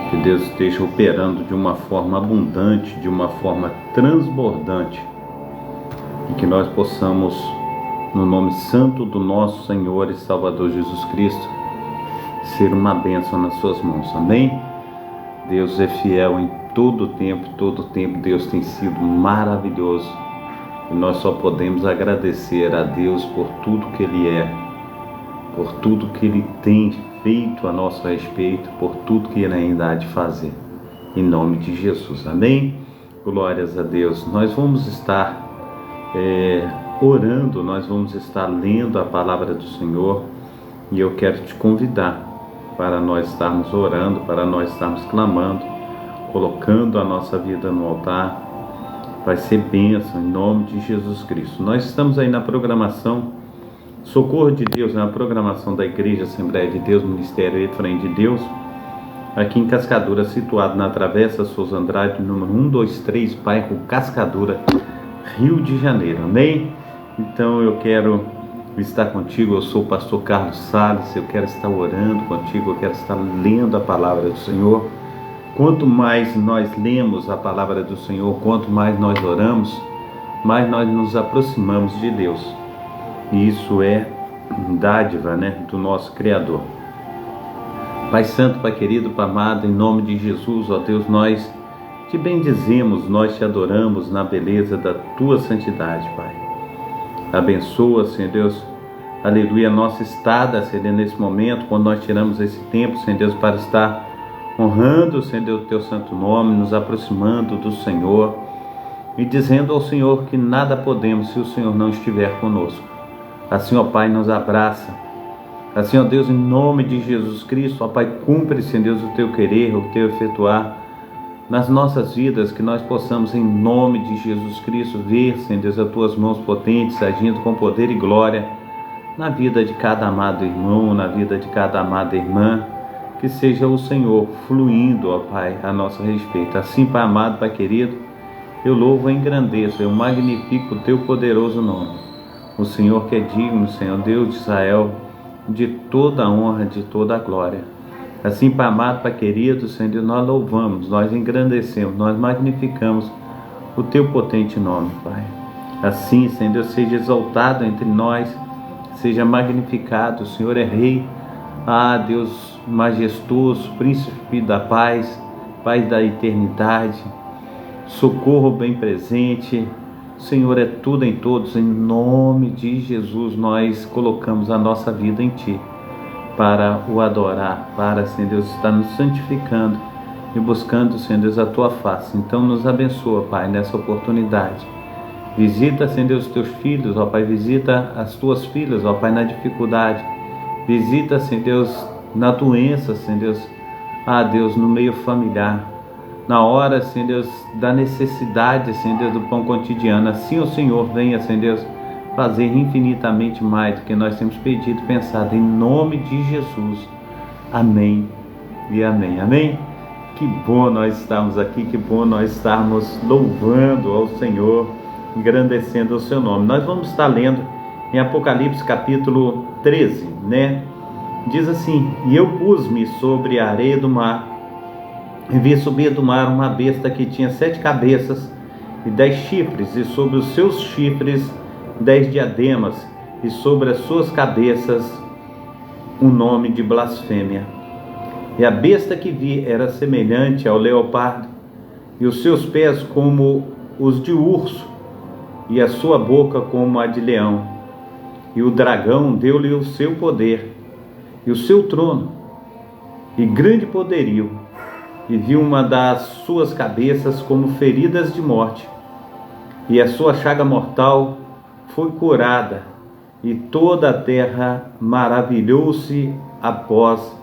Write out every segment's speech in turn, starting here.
Que Deus esteja operando de uma forma abundante, de uma forma transbordante, e que nós possamos, no nome santo do nosso Senhor e Salvador Jesus Cristo, ser uma bênção nas suas mãos. Amém? Deus é fiel em todo tempo Deus tem sido maravilhoso, e nós só podemos agradecer a Deus por tudo que Ele é, por tudo que Ele tem feito a nosso respeito, por tudo que Ele ainda há de fazer, em nome de Jesus. Amém? Glórias a Deus. Nós vamos estar orando, nós vamos estar lendo a palavra do Senhor, e eu quero te convidar para nós estarmos orando, para nós estarmos clamando, colocando a nossa vida no altar. Vai ser bênção em nome de Jesus Cristo. Nós estamos aí na programação Socorro de Deus, na programação da Igreja Assembleia de Deus, Ministério Efraim de Deus, aqui em Cascadura, situado na Travessa Souza Andrade, número 123, bairro Cascadura, Rio de Janeiro. Amém? Então eu quero estar contigo. Eu sou o pastor Carlos Salles. Eu quero estar orando contigo, eu quero estar lendo a palavra do Senhor. Quanto mais nós lemos a palavra do Senhor, quanto mais nós oramos, mais nós nos aproximamos de Deus. E isso é dádiva, do nosso Criador. Pai Santo, Pai querido, Pai amado, em nome de Jesus, ó Deus, nós te bendizemos, nós te adoramos na beleza da tua santidade, Pai. Abençoa, Senhor Deus, aleluia, a nossa estada, Senhor Deus, nesse momento, quando nós tiramos esse tempo, Senhor Deus, para estar honrando, Senhor Deus, o teu santo nome, nos aproximando do Senhor e dizendo ao Senhor que nada podemos se o Senhor não estiver conosco. Assim, ó Pai, nos abraça. Assim, ó Deus, em nome de Jesus Cristo, ó Pai, cumpre, Senhor Deus, o teu querer, o teu efetuar nas nossas vidas, que nós possamos, em nome de Jesus Cristo, ver, Senhor Deus, as tuas mãos potentes agindo com poder e glória na vida de cada amado irmão, na vida de cada amada irmã, que seja o Senhor fluindo, ó Pai, a nosso respeito. Assim, Pai amado, Pai querido, eu louvo e engrandeço, eu magnifico o teu poderoso nome. O Senhor que é digno, Senhor Deus de Israel, de toda a honra, de toda a glória. Assim, Pai amado, Pai querido, Senhor Deus, nós louvamos, nós engrandecemos, nós magnificamos o teu potente nome, Pai. Assim, Senhor Deus, seja exaltado entre nós, seja magnificado. O Senhor é Rei, Deus majestoso, Príncipe da paz, Pai da eternidade, socorro bem presente. O Senhor é tudo em todos. Em nome de Jesus, nós colocamos a nossa vida em Ti para o adorar, para, Senhor Deus, estar nos santificando e buscando, Senhor Deus, a Tua face. Então nos abençoa, Pai, nessa oportunidade. Visita, Senhor Deus, os Teus filhos, ó Pai, visita as Tuas filhas, ó Pai, na dificuldade. Visita, Senhor Deus, na doença, Senhor Deus, Deus, no meio familiar. Na hora, Senhor Deus, da necessidade, Senhor Deus, do pão cotidiano. Assim o Senhor venha, Senhor Deus, fazer infinitamente mais do que nós temos pedido e pensado, em nome de Jesus. Amém e amém. Amém? Que bom nós estarmos aqui, que bom nós estarmos louvando ao Senhor, engrandecendo o seu nome. Nós vamos estar lendo em Apocalipse capítulo 13, Diz assim: e eu pus-me sobre a areia do mar, e vi subir do mar uma besta que tinha 7 cabeças e 10 chifres, e sobre os seus chifres 10 diademas, e sobre as suas cabeças um nome de blasfêmia. E a besta que vi era semelhante ao leopardo, e os seus pés como os de urso, e a sua boca como a de leão. E o dragão deu-lhe o seu poder, e o seu trono, e grande poderio, e viu uma das suas cabeças como feridas de morte, e a sua chaga mortal foi curada, e toda a terra maravilhou-se após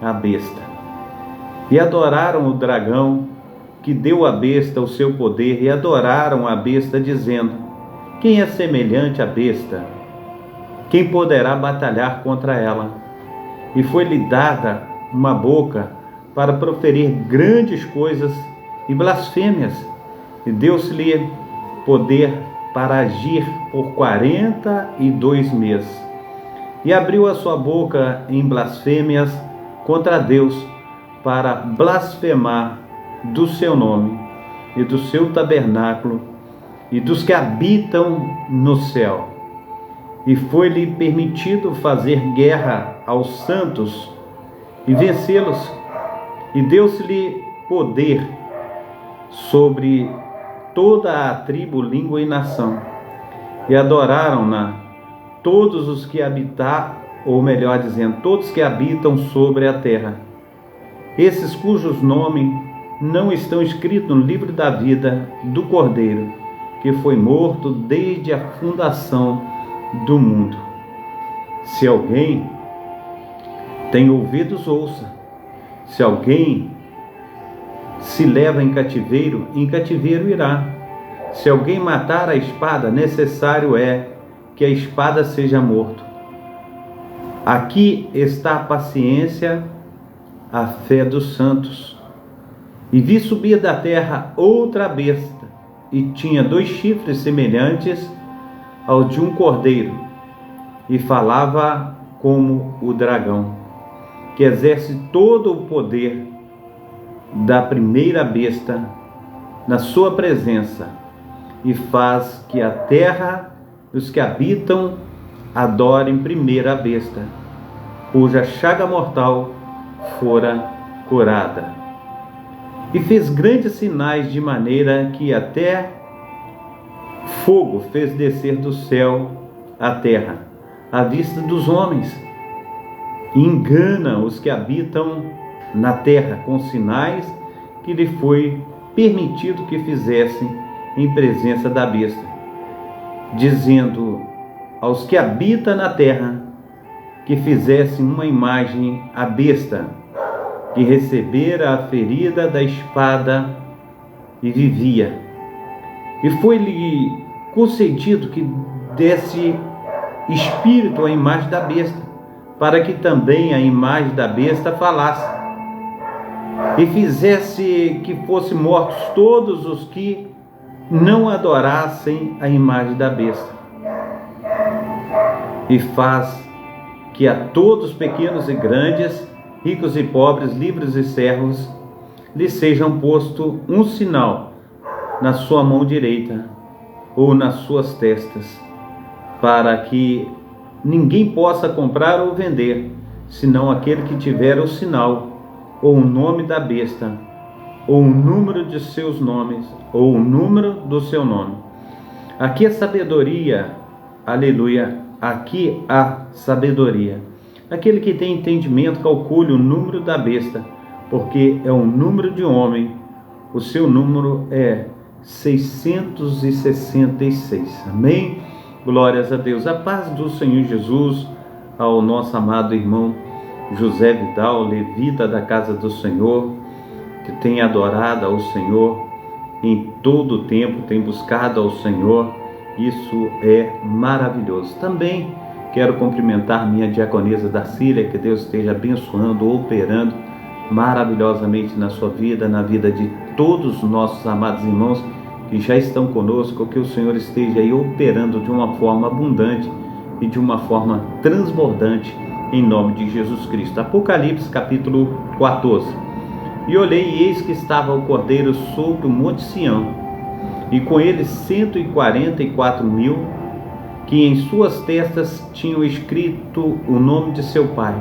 a besta. E adoraram o dragão, que deu à besta o seu poder, e adoraram a besta, dizendo: quem é semelhante à besta? Quem poderá batalhar contra ela? E foi-lhe dada uma boca para proferir grandes coisas e blasfêmias, e deu-se-lhe poder para agir por 42 meses. E abriu a sua boca em blasfêmias contra Deus, para blasfemar do seu nome e do seu tabernáculo e dos que habitam no céu. E foi-lhe permitido fazer guerra aos santos e vencê-los, e deu-se-lhe poder sobre toda a tribo, língua e nação. E adoraram-na todos os que habitam, ou melhor dizendo, todos que habitam sobre a terra. Esses cujos nomes não estão escritos no livro da vida do Cordeiro, que foi morto desde a fundação do mundo. Se alguém tem ouvidos, ouça. Se alguém se leva em cativeiro irá. Se alguém matar a espada, necessário é que a espada seja morto. Aqui está a paciência, a fé dos santos. E vi subir da terra outra besta, e tinha 2 chifres semelhantes ao de um cordeiro, e falava como o dragão, que exerce todo o poder da primeira besta na sua presença, e faz que a terra e os que habitam adorem primeira besta, cuja chaga mortal fora curada. E fez grandes sinais, de maneira que até fogo fez descer do céu à terra, à vista dos homens. E engana os que habitam na terra com sinais que lhe foi permitido que fizessem em presença da besta, dizendo aos que habitam na terra que fizessem uma imagem à besta, que recebera a ferida da espada e vivia. E foi-lhe concedido que desse espírito à imagem da besta, para que também a imagem da besta falasse, e fizesse que fossem mortos todos os que não adorassem a imagem da besta. E faz que a todos, pequenos e grandes, ricos e pobres, livres e servos, lhe sejam posto um sinal na sua mão direita ou nas suas testas, para que ninguém possa comprar ou vender, senão aquele que tiver o sinal, ou o nome da besta, ou o número de seus nomes, ou o número do seu nome. Aqui a sabedoria, aleluia, aqui a sabedoria. Aquele que tem entendimento, calcule o número da besta, porque é um número de homem. O seu número é 666. Amém? Glórias a Deus. A paz do Senhor Jesus ao nosso amado irmão José Vidal, levita da casa do Senhor, que tem adorado ao Senhor em todo o tempo, tem buscado ao Senhor. Isso é maravilhoso. Também quero cumprimentar minha diaconisa Darcília, que Deus esteja abençoando, operando maravilhosamente na sua vida, na vida de todos os nossos amados irmãos que já estão conosco, que o Senhor esteja aí operando de uma forma abundante e de uma forma transbordante, em nome de Jesus Cristo. Apocalipse capítulo 14. E olhei, e eis que estava o Cordeiro sobre o monte Sião, e com ele 144.000, que em suas testas tinham escrito o nome de seu Pai.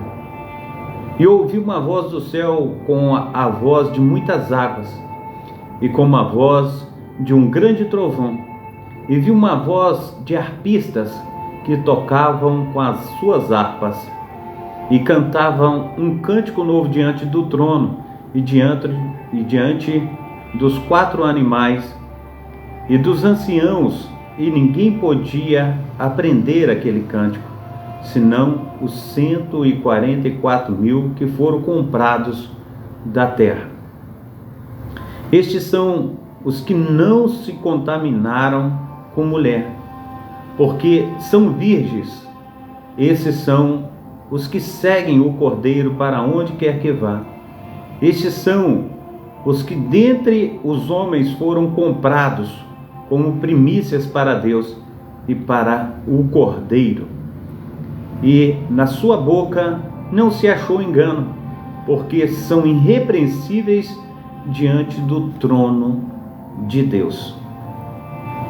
E ouvi uma voz do céu com a voz de muitas águas, e como a voz de um grande trovão. E vi uma voz de arpistas que tocavam com as suas harpas, e cantavam um cântico novo diante do trono, e diante dos 4 animais, e dos anciãos, e ninguém podia aprender aquele cântico, senão os 144.000 que foram comprados da terra. Estes são os que não se contaminaram com mulher, porque são virgens. Esses são os que seguem o Cordeiro para onde quer que vá. Estes são os que dentre os homens foram comprados como primícias para Deus e para o Cordeiro. E na sua boca não se achou engano, porque são irrepreensíveis diante do trono de Deus.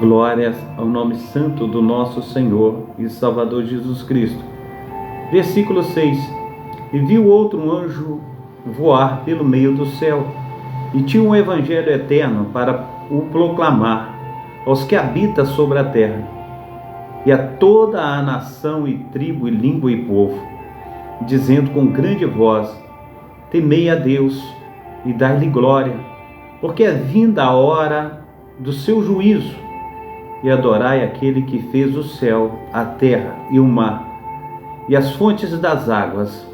Glórias ao nome santo do nosso Senhor e Salvador Jesus Cristo. Versículo 6. E viu outro anjo voar pelo meio do céu, e tinha um evangelho eterno para o proclamar aos que habitam sobre a terra, e a toda a nação e tribo e língua e povo, dizendo com grande voz: temei a Deus e dai-lhe glória, porque é vinda a hora do seu juízo, e adorai aquele que fez o céu, a terra e o mar, e as fontes das águas.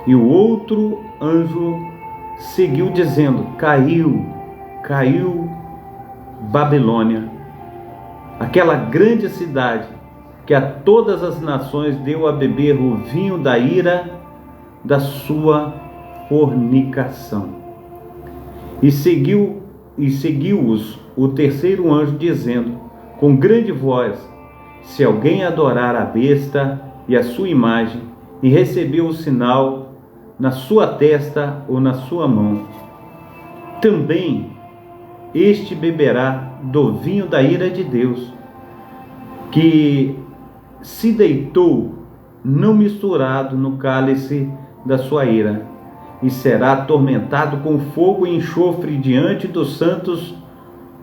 E o outro anjo seguiu dizendo: caiu Babilônia, aquela grande cidade que a todas as nações deu a beber o vinho da ira da sua fornicação. E seguiu-os o terceiro anjo dizendo com grande voz: se alguém adorar a besta e a sua imagem e receber o sinal na sua testa ou na sua mão, também este beberá do vinho da ira de Deus, que se deitou não misturado no cálice da sua ira, e será atormentado com fogo e enxofre diante dos santos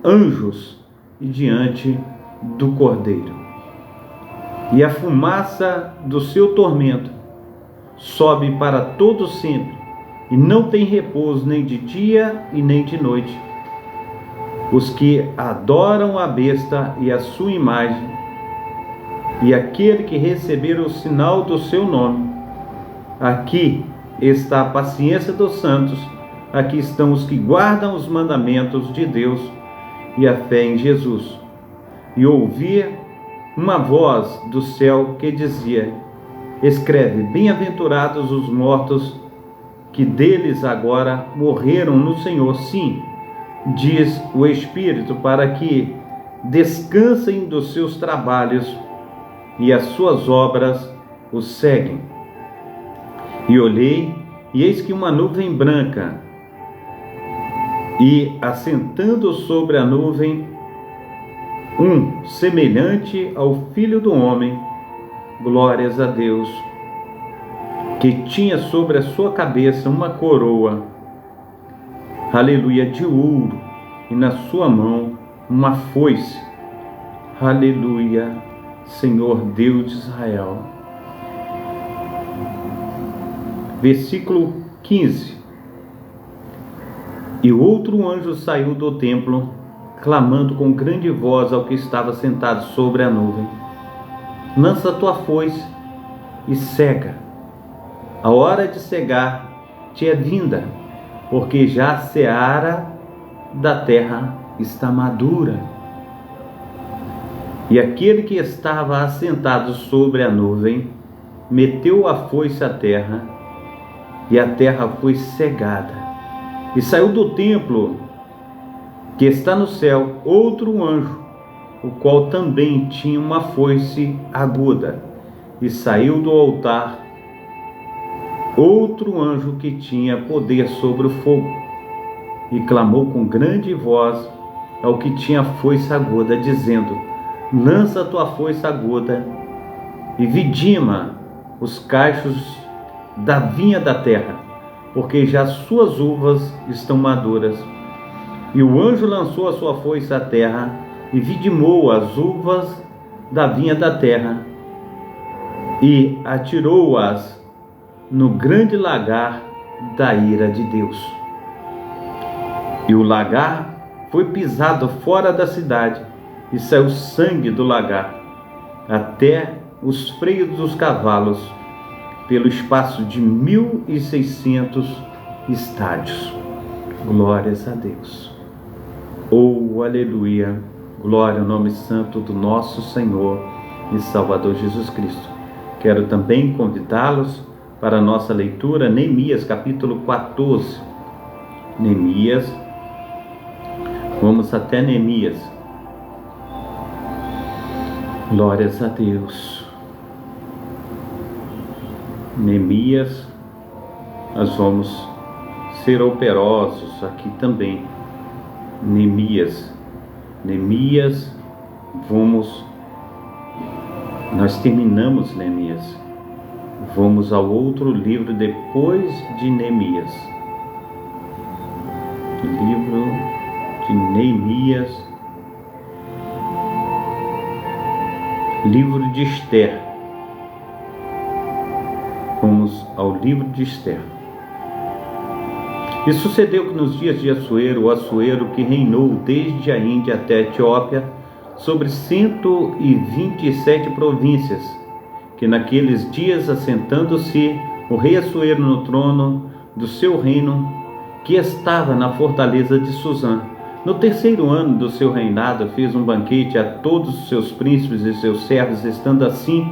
anjos e diante do Cordeiro. E a fumaça do seu tormento sobe para todo sempre, e não tem repouso nem de dia e nem de noite. Os que adoram a besta e a sua imagem, e aquele que receber o sinal do seu nome. Aqui está a paciência dos santos, aqui estão os que guardam os mandamentos de Deus e a fé em Jesus. E ouvi uma voz do céu que dizia: escreve, bem-aventurados os mortos que deles agora morreram no Senhor. Sim, diz o Espírito, para que descansem dos seus trabalhos, e as suas obras os seguem. E olhei, e eis que uma nuvem branca, e assentando sobre a nuvem um semelhante ao Filho do Homem, glórias a Deus, que tinha sobre a sua cabeça uma coroa, aleluia, de ouro, e na sua mão uma foice, aleluia, Senhor Deus de Israel. Versículo 15. E outro anjo saiu do templo, clamando com grande voz ao que estava sentado sobre a nuvem: lança a tua foice e cega. A hora de cegar te é vinda, porque já a seara da terra está madura. E aquele que estava assentado sobre a nuvem meteu a foice à terra, e a terra foi cegada. E saiu do templo que está no céu outro anjo, o qual também tinha uma foice aguda, e saiu do altar outro anjo que tinha poder sobre o fogo, e clamou com grande voz ao que tinha foice aguda, dizendo: lança a tua foice aguda e vidima os cachos da vinha da terra, porque já suas uvas estão maduras. E o anjo lançou a sua foice à terra e vidimou as uvas da vinha da terra, e atirou-as no grande lagar da ira de Deus. E o lagar foi pisado fora da cidade, e saiu sangue do lagar até os freios dos cavalos, pelo espaço de 1.600 estádios. Glórias a Deus. Oh, aleluia. Glória ao nome santo do nosso Senhor e Salvador Jesus Cristo. Quero também convidá-los para a nossa leitura, Neemias capítulo 14. Neemias, vamos até Neemias. Glórias a Deus. Neemias nós vamos ser operosos aqui também. Neemias, nós terminamos Neemias, vamos ao outro livro depois de Neemias, livro de Neemias, livro de Esther. Vamos ao livro de Esther. E sucedeu que nos dias de Assuero, o Assuero que reinou desde a Índia até a Etiópia, sobre 127 províncias, que naqueles dias, assentando-se o rei Assuero no trono do seu reino, que estava na fortaleza de Susã, no terceiro ano do seu reinado, fez um banquete a todos os seus príncipes e seus servos, estando assim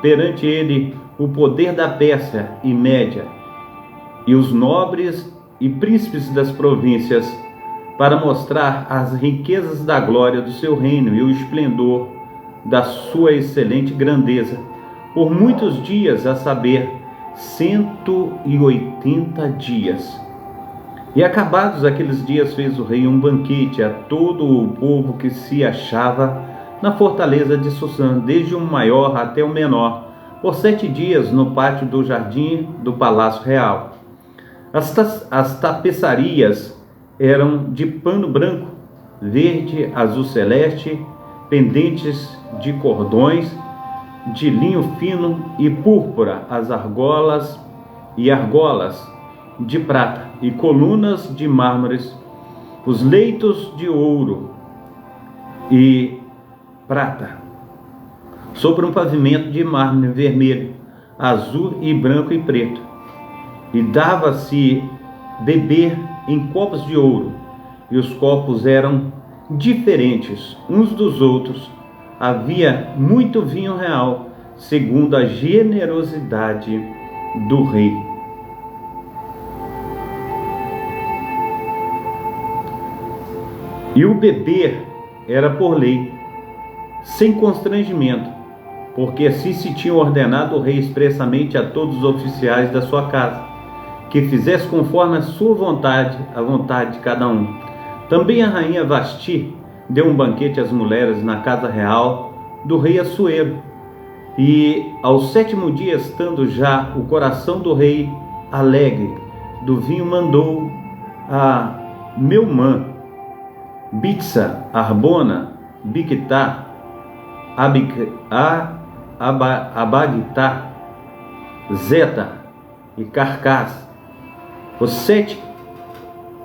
perante ele o poder da Pérsia e Média, e os nobres e príncipes das províncias, para mostrar as riquezas da glória do seu reino e o esplendor da sua excelente grandeza, por muitos dias, a saber, 180 dias. E acabados aqueles dias, fez o rei um banquete a todo o povo que se achava na fortaleza de Susã, desde o maior até o menor, por 7 dias no pátio do jardim do palácio real. As tapeçarias eram de pano branco, verde, azul celeste, pendentes de cordões de linho fino e púrpura, as argolas de prata e colunas de mármores, os leitos de ouro e prata, sobre um pavimento de mármore vermelho, azul e branco e preto. E dava-se beber em copos de ouro, e os copos eram diferentes uns dos outros. Havia muito vinho real, segundo a generosidade do rei. E o beber era por lei, sem constrangimento, porque assim se tinha ordenado o rei expressamente a todos os oficiais da sua casa, que fizesse conforme a sua vontade, a vontade de cada um. Também a rainha Vasti deu um banquete às mulheres na casa real do rei Assuero. E ao 7º dia, estando já o coração do rei alegre do vinho, mandou a Meumã, Bitsa, Arbona, Bigtá, Abagtá, Zeta e Carcás, os 7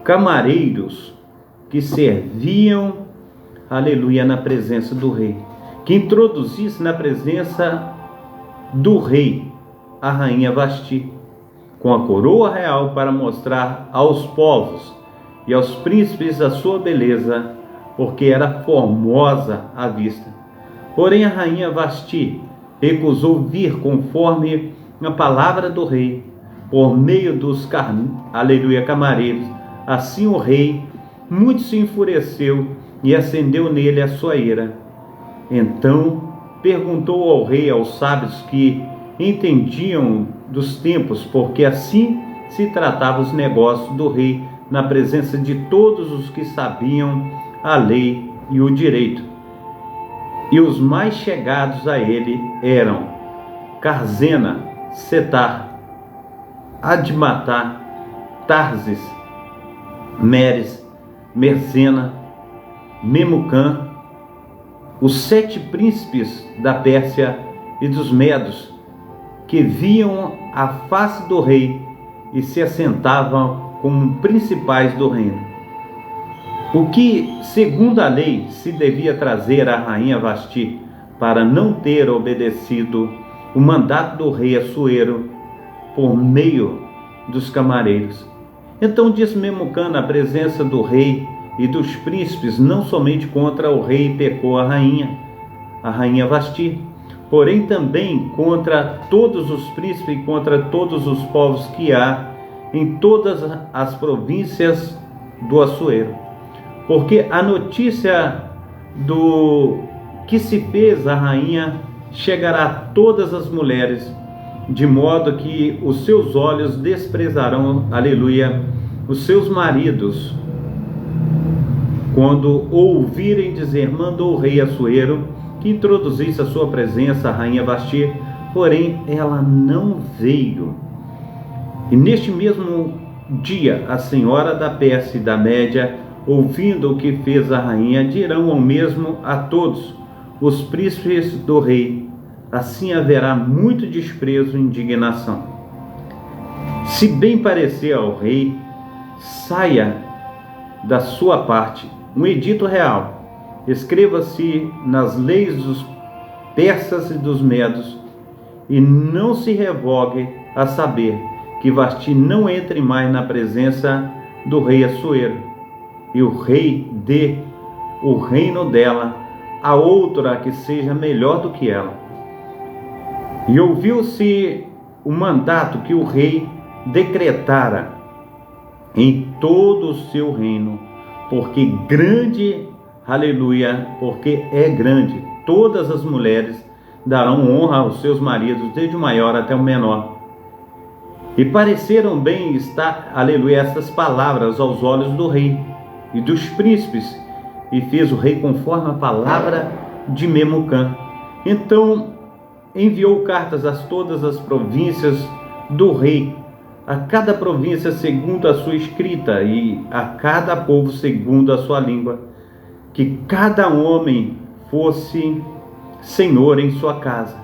camareiros que serviam, aleluia, na presença do rei, que introduzisse na presença do rei a rainha Vasti, com a coroa real, para mostrar aos povos e aos príncipes a sua beleza, porque era formosa à vista. Porém a rainha Vasti recusou vir conforme a palavra do rei, por meio dos camareiros. Assim o rei muito se enfureceu e acendeu nele a sua ira. Então perguntou ao rei aos sábios que entendiam dos tempos, porque assim se tratavam os negócios do rei na presença de todos os que sabiam a lei e o direito. E os mais chegados a ele eram Carzena, Setar, Admatá, Tarzes, Meres, Mersena, Memucã, os 7 príncipes da Pérsia e dos Medos, que viam a face do rei e se assentavam como principais do reino. O que, segundo a lei, se devia trazer à rainha Vasti, para não ter obedecido o mandato do rei Assuero por meio dos camareiros. Então disse Memucã na presença do rei e dos príncipes, não somente contra o rei pecou a rainha Vasti, porém também contra todos os príncipes e contra todos os povos que há em todas as províncias do Assuero. Porque a notícia do que se fez à rainha chegará a todas as mulheres de modo que os seus olhos desprezarão, aleluia, os seus maridos, quando ouvirem dizer: mandou o rei Assuero que introduzisse a sua presença a rainha Vasti, porém ela não veio. E neste mesmo dia, a senhora da Pérsia e da Média, ouvindo o que fez a rainha, dirão ao mesmo a todos os príncipes do rei. Assim haverá muito desprezo e indignação. Se bem parecer ao rei, saia da sua parte um edito real, escreva-se nas leis dos persas e dos medos, e não se revogue a saber que Vasti não entre mais na presença do rei Assuero, e o rei dê o reino dela a outra que seja melhor do que ela. E ouviu-se o mandato que o rei decretara em todo o seu reino, porque grande, aleluia, porque é grande, todas as mulheres darão honra aos seus maridos, desde o maior até o menor. E pareceram bem estar, aleluia, essas palavras aos olhos do rei e dos príncipes, e fez o rei conforme a palavra de Memucã. Então enviou cartas a todas as províncias do rei, a cada província segundo a sua escrita, e a cada povo segundo a sua língua, que cada homem fosse senhor em sua casa,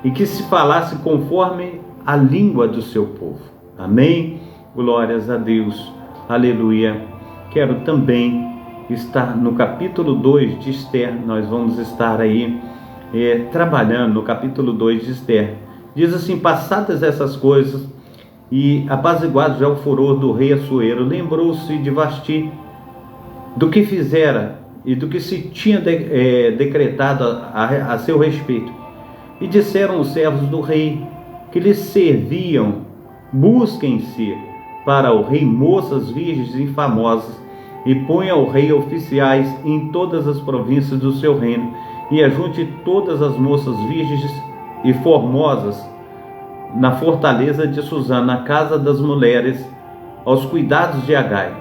e que se falasse conforme a língua do seu povo. Amém? Glórias a Deus. Aleluia. Quero também estar no capítulo 2 de Esther. Nós vamos estar aí trabalhando no capítulo 2 de Esther. Diz assim: passadas essas coisas e apaziguado já o furor do rei Assuero, lembrou-se de Vasti, do que fizera e do que se tinha decretado a seu respeito. E disseram os servos do rei que lhes serviam: busquem-se para o rei moças virgens e famosas, e ponha ao rei oficiais em todas as províncias do seu reino, e ajunte todas as moças virgens e formosas na fortaleza de Suzã, na casa das mulheres, aos cuidados de Agai,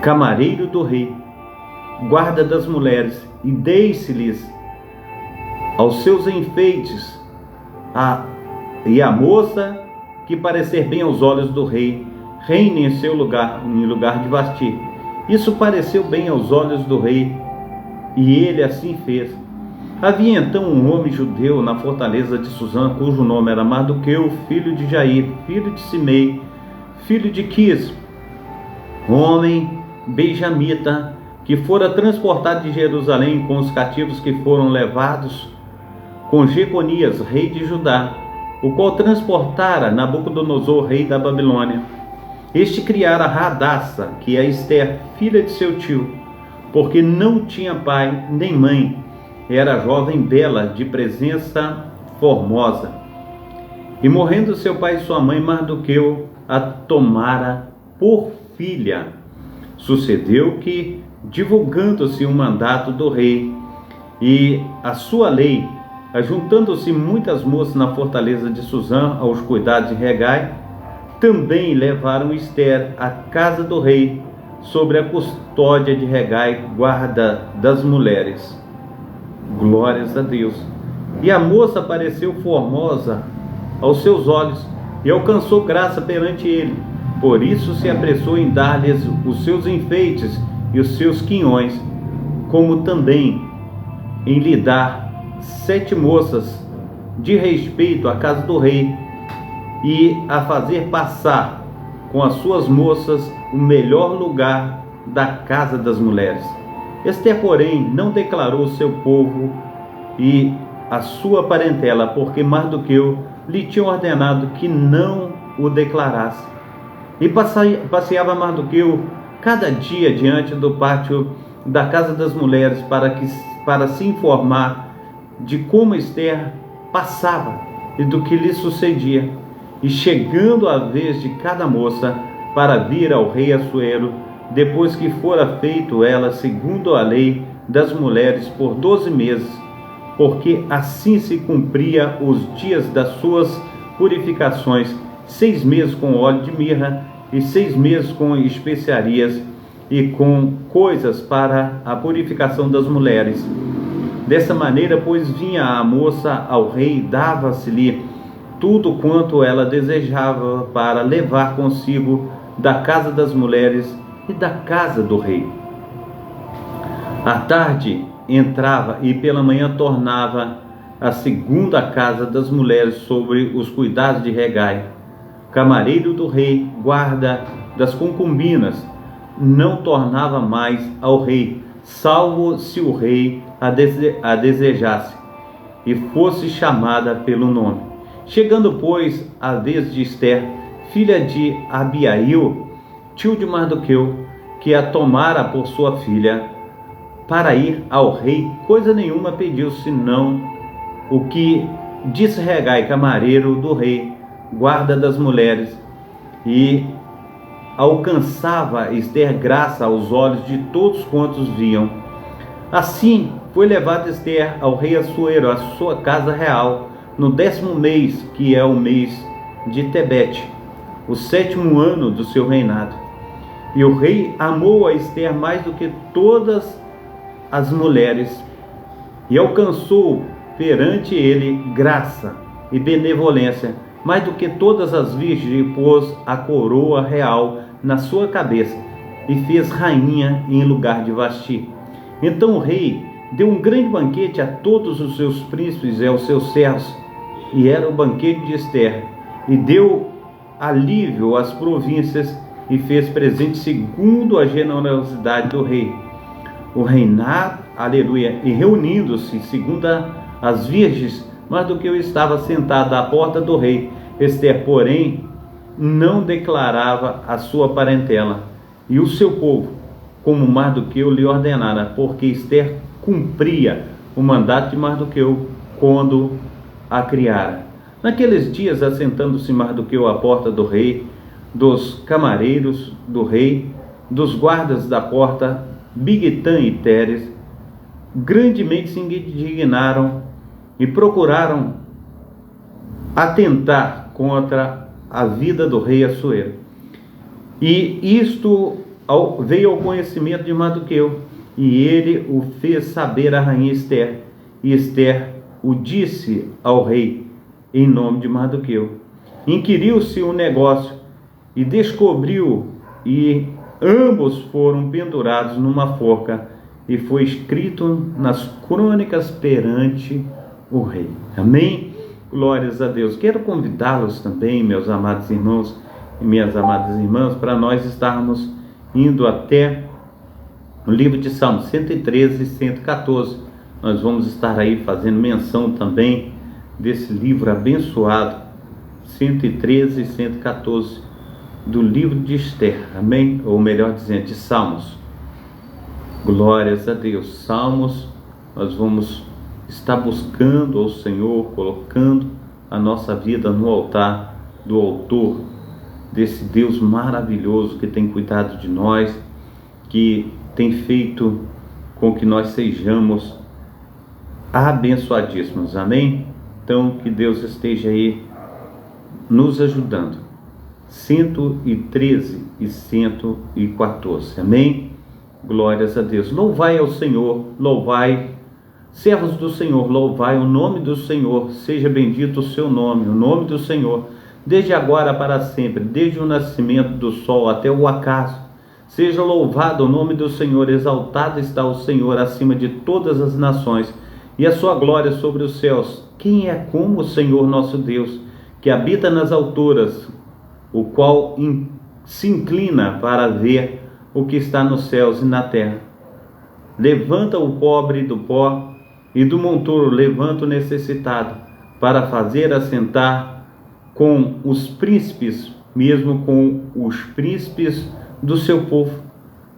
camareiro do rei, guarda das mulheres, e deixe-lhes aos seus enfeites e a moça que parecer bem aos olhos do rei, reine em seu lugar, em lugar de Vasti. Isso pareceu bem aos olhos do rei, e ele assim fez. Havia então um homem judeu na fortaleza de Suzã, cujo nome era Mardoqueu, filho de Jair, filho de Simei, filho de Quis, homem benjamita, que fora transportado de Jerusalém com os cativos que foram levados com Jeconias, rei de Judá, o qual transportara Nabucodonosor, rei da Babilônia. Este criara Radassa, que é Esther, filha de seu tio, porque não tinha pai nem mãe, era jovem bela, de presença formosa. E morrendo seu pai e sua mãe, Mardoqueu a tomara por filha. Sucedeu que, divulgando-se o mandato do rei e a sua lei, ajuntando-se muitas moças na fortaleza de Suzã aos cuidados de Hegai, também levaram Esther à casa do rei, sobre a custódia de Hegai, guarda das mulheres. Glórias a Deus. E a moça pareceu formosa aos seus olhos e alcançou graça perante ele. Por isso se apressou em dar-lhes os seus enfeites e os seus quinhões, como também em lhe dar 7 moças de respeito à casa do rei, e a fazer passar com as suas moças o melhor lugar da casa das mulheres. Esther, porém, não declarou o seu povo e a sua parentela, porque Mardoqueu lhe tinha ordenado que não o declarasse. E passeava Mardoqueu cada dia diante do pátio da casa das mulheres para se informar de como Esther passava e do que lhe sucedia. E chegando a vez de cada moça para vir ao rei Assuero, depois que fora feito ela segundo a lei das mulheres por 12 meses, porque assim se cumpria os dias das suas purificações, 6 meses com óleo de mirra e 6 meses com especiarias e com coisas para a purificação das mulheres. Dessa maneira, pois, vinha a moça ao rei e dava-se-lhe tudo quanto ela desejava para levar consigo da casa das mulheres e da casa do rei. À tarde entrava e pela manhã tornava a segunda casa das mulheres sobre os cuidados de Hegai, camareiro do rei, guarda das concubinas. Não tornava mais ao rei, salvo se o rei a desejasse e fosse chamada pelo nome. Chegando, pois, a vez de Ester, filha de Abiail, tio de Mardoqueu, que a tomara por sua filha, para ir ao rei, coisa nenhuma pediu, senão o que disse Hegai, camareiro do rei, guarda das mulheres, e alcançava Ester graça aos olhos de todos quantos viam. Assim foi levada Ester ao rei Assuero, à sua casa real, no 10º mês, que é o mês de Tebete, o 7º ano do seu reinado. E o rei amou a Ester mais do que todas as mulheres, e alcançou perante ele graça e benevolência, mais do que todas as virgens, e pôs a coroa real na sua cabeça, e fez rainha em lugar de Vasti. Então o rei deu um grande banquete a todos os seus príncipes e aos seus servos, e era o banquete de Ester, e deu alívio às províncias, e fez presente segundo a generosidade do rei. O reinado, aleluia, e reunindo-se segundo as virgens, Mardoqueu estava sentado à porta do rei. Ester, porém, não declarava a sua parentela e o seu povo, como Mardoqueu lhe ordenara, porque Ester cumpria o mandato de Mardoqueu quando a criara. Naqueles dias, assentando-se Mardoqueu à porta do rei, dos camareiros do rei, dos guardas da porta, Bigtã e Teres, grandemente se indignaram e procuraram atentar contra a vida do rei Assuero. E isto veio ao conhecimento de Mardoqueu, e ele o fez saber à rainha Ester, e Ester o disse ao rei em nome de Mardoqueu. Inquiriu-se o negócio e descobriu, e ambos foram pendurados numa forca, e foi escrito nas crônicas perante o rei. Amém? Glórias a Deus. Quero convidá-los também, meus amados irmãos e minhas amadas irmãs, para nós estarmos indo até o livro de Salmos 113 e 114. Nós vamos estar aí fazendo menção também desse livro abençoado, 113 e 114, do livro de Ester, amém? Ou melhor dizendo, de Salmos. Glórias a Deus. Salmos, nós vamos estar buscando ao Senhor, colocando a nossa vida no altar do autor, desse Deus maravilhoso que tem cuidado de nós, que tem feito com que nós sejamos abençoadíssimos, amém? Então, que Deus esteja aí nos ajudando. 113 e 114, amém? Glórias a Deus. Louvai ao Senhor, louvai, servos do Senhor, louvai o nome do Senhor, seja bendito o seu nome, o nome do Senhor, desde agora para sempre, desde o nascimento do sol até o acaso. Seja louvado o nome do Senhor, exaltado está o Senhor acima de todas as nações, e a sua glória sobre os céus. Quem é como o Senhor nosso Deus, que habita nas alturas, o qual se inclina para ver o que está nos céus e na terra? Levanta o pobre do pó, e do monturo levanta o necessitado, para fazer assentar com os príncipes, mesmo com os príncipes do seu povo.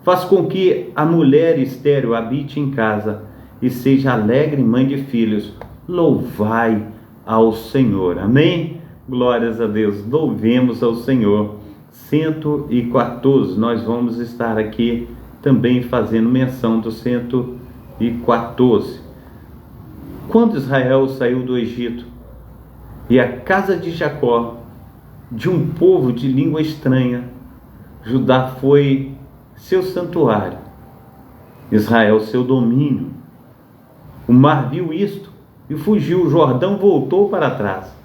Faz com que a mulher estéril habite em casa, e seja alegre mãe de filhos. Louvai ao Senhor. Amém? Glórias a Deus, louvemos ao Senhor. 114, nós vamos estar aqui também fazendo menção do 114. quando Israel saiu do Egito e a casa de Jacó, de um povo de língua estranha, Judá foi seu santuário, Israel seu domínio. O mar viu isto e fugiu, o Jordão voltou para trás.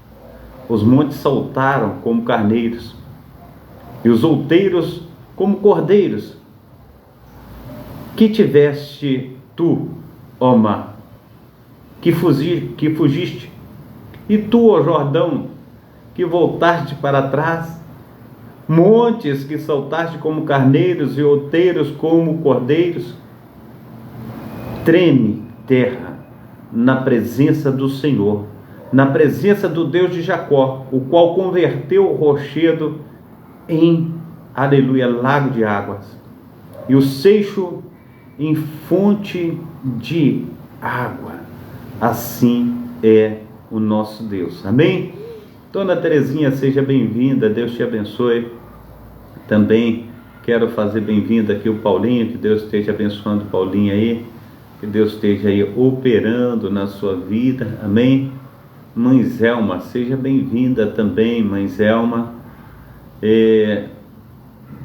Os montes saltaram como carneiros e os outeiros como cordeiros. Que tiveste tu, ó mar, que fugiste, e tu, ó Jordão, que voltaste para trás? Montes que saltaste como carneiros e outeiros como cordeiros? Treme, terra, na presença do Senhor, na presença do Deus de Jacó, o qual converteu o rochedo em, aleluia, lago de águas, e o seixo em fonte de água. Assim é o nosso Deus. Amém? Dona Terezinha, seja bem-vinda, Deus te abençoe. Também quero fazer bem-vinda aqui o Paulinho, que Deus esteja abençoando o Paulinho aí, que Deus esteja aí operando na sua vida. Amém? Mãe Zelma, seja bem-vinda também, Mãe Zelma.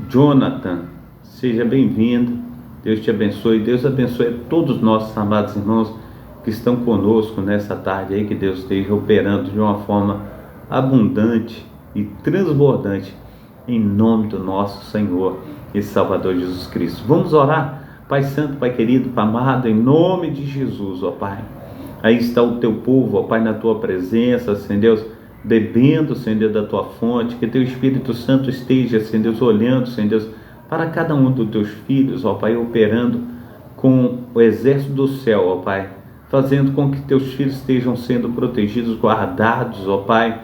Jonathan, seja bem-vindo, Deus te abençoe. Deus abençoe a todos os nossos amados irmãos que estão conosco nessa tarde aí, que Deus esteja operando de uma forma abundante e transbordante, em nome do nosso Senhor e Salvador Jesus Cristo. Vamos orar? Pai Santo, Pai querido, Pai amado, em nome de Jesus, ó Pai. Aí está o teu povo, ó Pai, na tua presença, Senhor Deus, bebendo, Senhor Deus, da tua fonte. Que teu Espírito Santo esteja, Senhor Deus, olhando, Senhor Deus, para cada um dos teus filhos, ó Pai, operando com o exército do céu, ó Pai, fazendo com que teus filhos estejam sendo protegidos, guardados, ó Pai,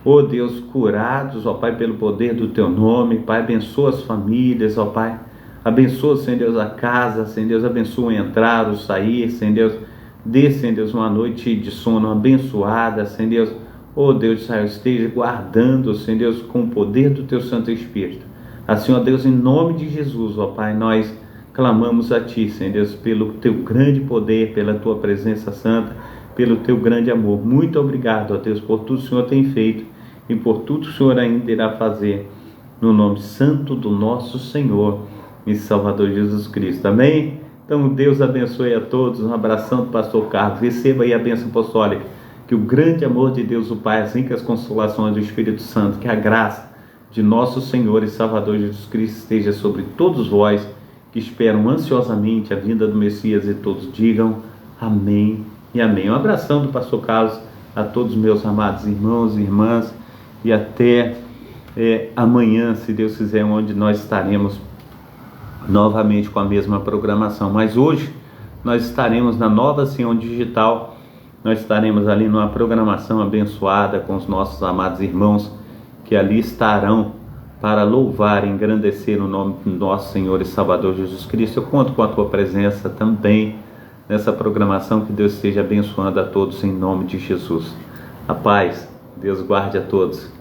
ó Deus, curados, ó Pai, pelo poder do teu nome. Pai, abençoa as famílias, ó Pai, abençoa, Senhor Deus, a casa, Senhor Deus, abençoa o entrar, o sair, Senhor Deus, dê, Senhor Deus, uma noite de sono abençoada, Senhor Deus, ó Deus de Israel, esteja guardando, Senhor Deus, com o poder do teu Santo Espírito. Assim, ó Deus, em nome de Jesus, ó Pai, nós clamamos a Ti, Senhor Deus, pelo Teu grande poder, pela Tua presença santa, pelo Teu grande amor. Muito obrigado, ó Deus, por tudo que o Senhor tem feito e por tudo que o Senhor ainda irá fazer, no nome santo do nosso Senhor e Salvador Jesus Cristo. Amém? Então, Deus abençoe a todos. Um abração do pastor Carlos. Receba aí a bênção apostólica. Que o grande amor de Deus, o Pai, as ricas consolações do Espírito Santo, que a graça de nosso Senhor e Salvador Jesus Cristo esteja sobre todos vós que esperam ansiosamente a vinda do Messias, e todos digam amém e amém. Um abração do pastor Carlos a todos meus amados irmãos e irmãs, e até amanhã, se Deus quiser, onde nós estaremos novamente com a mesma programação. Mas hoje nós estaremos na Nova Sião Digital, nós estaremos ali numa programação abençoada com os nossos amados irmãos que ali estarão para louvar e engrandecer o nome do nosso Senhor e Salvador Jesus Cristo. Eu conto com a tua presença também nessa programação. Que Deus esteja abençoando a todos em nome de Jesus. A paz, Deus guarde a todos.